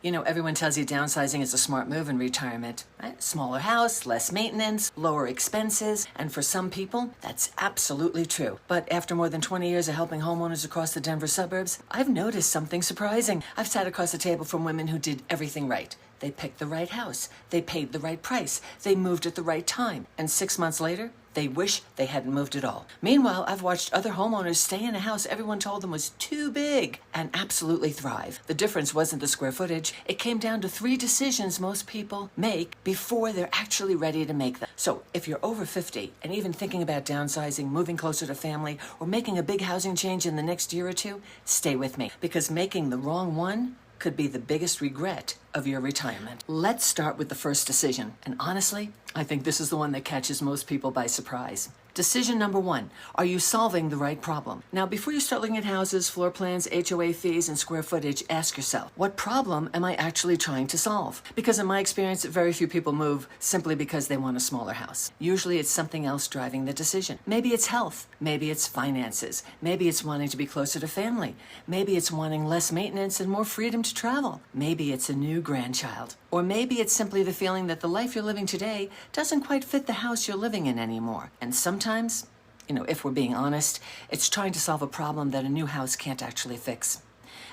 You know, everyone tells you downsizing is a smart move in retirement, right? Smaller house, less maintenance, lower expenses, and for some people, that's absolutely true. But after more than 20 years of helping homeowners across the Denver suburbs, I've noticed something surprising. I've sat across the table from women who did everything right. They picked the right house, they paid the right price, they moved at the right time, and 6 months later, they wish they hadn't moved at all. Meanwhile, I've watched other homeowners stay in a house everyone told them was too big and absolutely thrive. The difference wasn't the square footage. It came down to 3 decisions most people make before they're actually ready to make them. So if you're over 50 and even thinking about downsizing, moving closer to family, or making a big housing change in the next year or two, stay with me, because making the wrong one could be the biggest regret of your retirement. Let's start with the first decision. And honestly, I think this is the one that catches most people by surprise. Decision number 1, are you solving the right problem? Now, before you start looking at houses, floor plans, HOA fees, and square footage, ask yourself, what problem am I actually trying to solve? Because in my experience, very few people move simply because they want a smaller house. Usually it's something else driving the decision. Maybe it's health, maybe it's finances, maybe it's wanting to be closer to family, maybe it's wanting less maintenance and more freedom to travel, maybe it's a new grandchild, or maybe it's simply the feeling that the life you're living today doesn't quite fit the house you're living in anymore. And sometimes, if we're being honest, it's trying to solve a problem that a new house can't actually fix.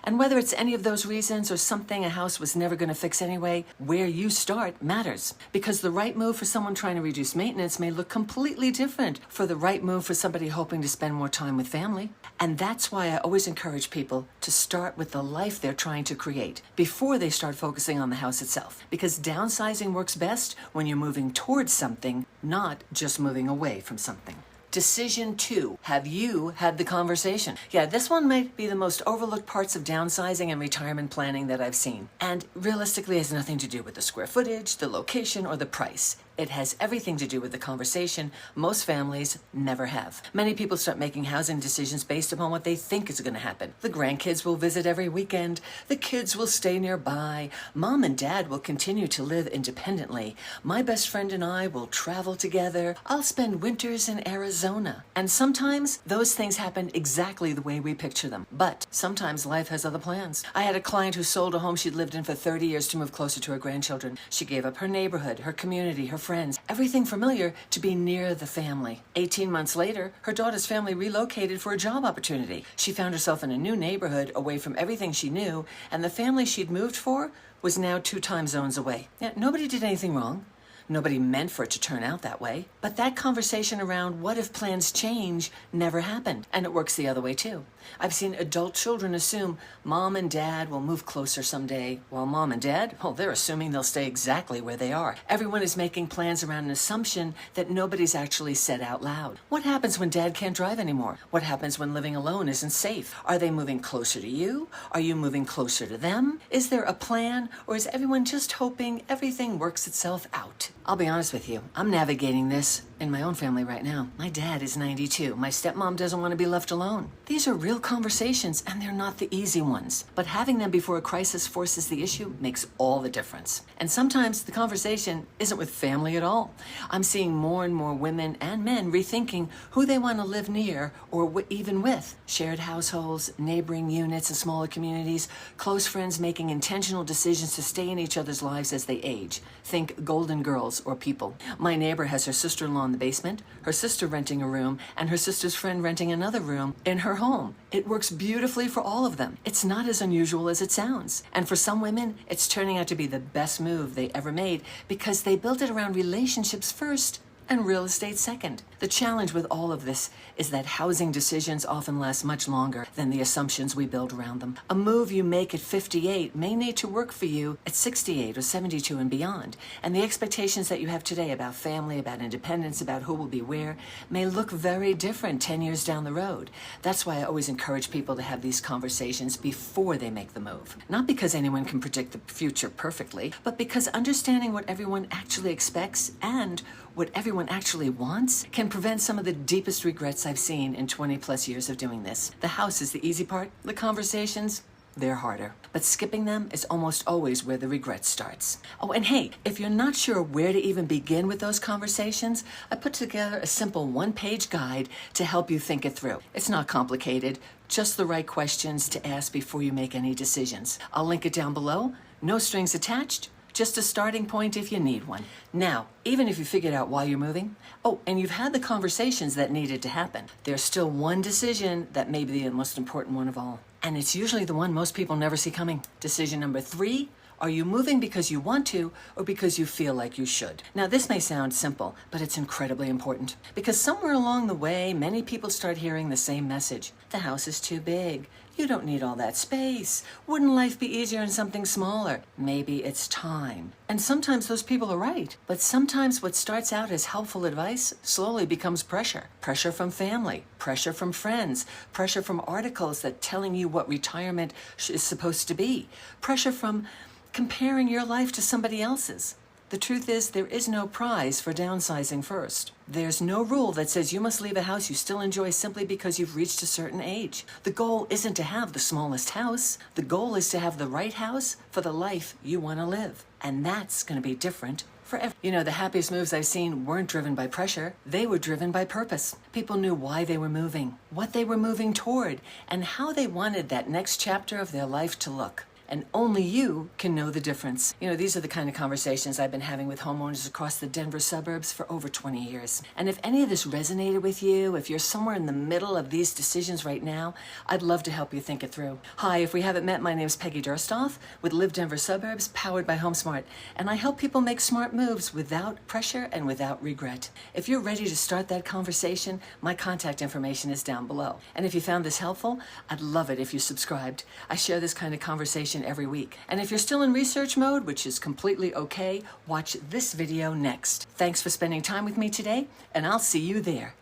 And whether it's any of those reasons or something a house was never going to fix anyway, where you start matters. Because the right move for someone trying to reduce maintenance may look completely different for the right move for somebody hoping to spend more time with family. And that's why I always encourage people to start with the life they're trying to create before they start focusing on the house itself. Because downsizing works best when you're moving towards something, not just moving away from something. Decision 2, have you had the conversation? Yeah, this one might be the most overlooked parts of downsizing and retirement planning that I've seen. And realistically has nothing to do with the square footage, the location, or the price. It has everything to do with the conversation most families never have. Many people start making housing decisions based upon what they think is going to happen. The grandkids will visit every weekend. The kids will stay nearby. Mom and dad will continue to live independently. My best friend and I will travel together. I'll spend winters in Arizona. And sometimes those things happen exactly the way we picture them. But sometimes life has other plans. I had a client who sold a home she'd lived in for 30 years to move closer to her grandchildren. She gave up her neighborhood, her community, her friends, everything familiar to be near the family. 18 months later, her daughter's family relocated for a job opportunity. She found herself in a new neighborhood away from everything she knew, and the family she'd moved for was now 2 time zones away. Yeah, nobody did anything wrong. Nobody meant for it to turn out that way. But that conversation around what if plans change never happened. And it works the other way too. I've seen adult children assume mom and dad will move closer someday, while mom and dad, they're assuming they'll stay exactly where they are. Everyone is making plans around an assumption that nobody's actually said out loud. What happens when dad can't drive anymore? What happens when living alone isn't safe? Are they moving closer to you? Are you moving closer to them? Is there a plan, or is everyone just hoping everything works itself out? I'll be honest with you, I'm navigating this in my own family right now. My dad is 92. My stepmom doesn't want to be left alone. These are real conversations, and they're not the easy ones. But having them before a crisis forces the issue makes all the difference. And sometimes the conversation isn't with family at all. I'm seeing more and more women and men rethinking who they want to live near or even with. Shared households, neighboring units and smaller communities, close friends making intentional decisions to stay in each other's lives as they age. Think Golden Girls or People. My neighbor has her sister-in-law in the basement, her sister renting a room, and her sister's friend renting another room in her home. It works beautifully for all of them. It's not as unusual as it sounds. And for some women, it's turning out to be the best move they ever made because they built it around relationships first and real estate second. The challenge with all of this is that housing decisions often last much longer than the assumptions we build around them. A move you make at 58 may need to work for you at 68 or 72 and beyond. And the expectations that you have today about family, about independence, about who will be where, may look very different 10 years down the road. That's why I always encourage people to have these conversations before they make the move. Not because anyone can predict the future perfectly, but because understanding what everyone actually expects and what everyone actually wants can prevent some of the deepest regrets I've seen in 20 plus years of doing this. The house is the easy part. The conversations, they're harder. But skipping them is almost always where the regret starts. Oh, and hey, if you're not sure where to even begin with those conversations, I put together a simple 1-page guide to help you think it through. It's not complicated, just the right questions to ask before you make any decisions. I'll link it down below. No strings attached, just a starting point if you need one. Now, even if you figured out why you're moving, and you've had the conversations that needed to happen, there's still one decision that may be the most important one of all. And it's usually the one most people never see coming. Decision number 3, are you moving because you want to or because you feel like you should? Now, this may sound simple, but it's incredibly important because somewhere along the way, many people start hearing the same message. The house is too big. You don't need all that space. Wouldn't life be easier in something smaller? Maybe it's time. And sometimes those people are right. But sometimes what starts out as helpful advice slowly becomes pressure. Pressure from family, pressure from friends, pressure from articles that telling you what retirement is supposed to be, pressure from comparing your life to somebody else's. The truth is, there is no prize for downsizing first. There's no rule that says you must leave a house you still enjoy simply because you've reached a certain age. The goal isn't to have the smallest house. The goal is to have the right house for the life you want to live. And that's going to be different for everyone. You know, the happiest moves I've seen weren't driven by pressure. They were driven by purpose. People knew why they were moving, what they were moving toward, and how they wanted that next chapter of their life to look. And only you can know the difference. You know, these are the kind of conversations I've been having with homeowners across the Denver suburbs for over 20 years. And if any of this resonated with you, if you're somewhere in the middle of these decisions right now, I'd love to help you think it through. Hi, if we haven't met, my name is Peggy Dursthoff with Live Denver Suburbs, powered by HomeSmart. And I help people make smart moves without pressure and without regret. If you're ready to start that conversation, my contact information is down below. And if you found this helpful, I'd love it if you subscribed. I share this kind of conversation every week. And if you're still in research mode, which is completely okay, watch this video next. Thanks for spending time with me today, and I'll see you there.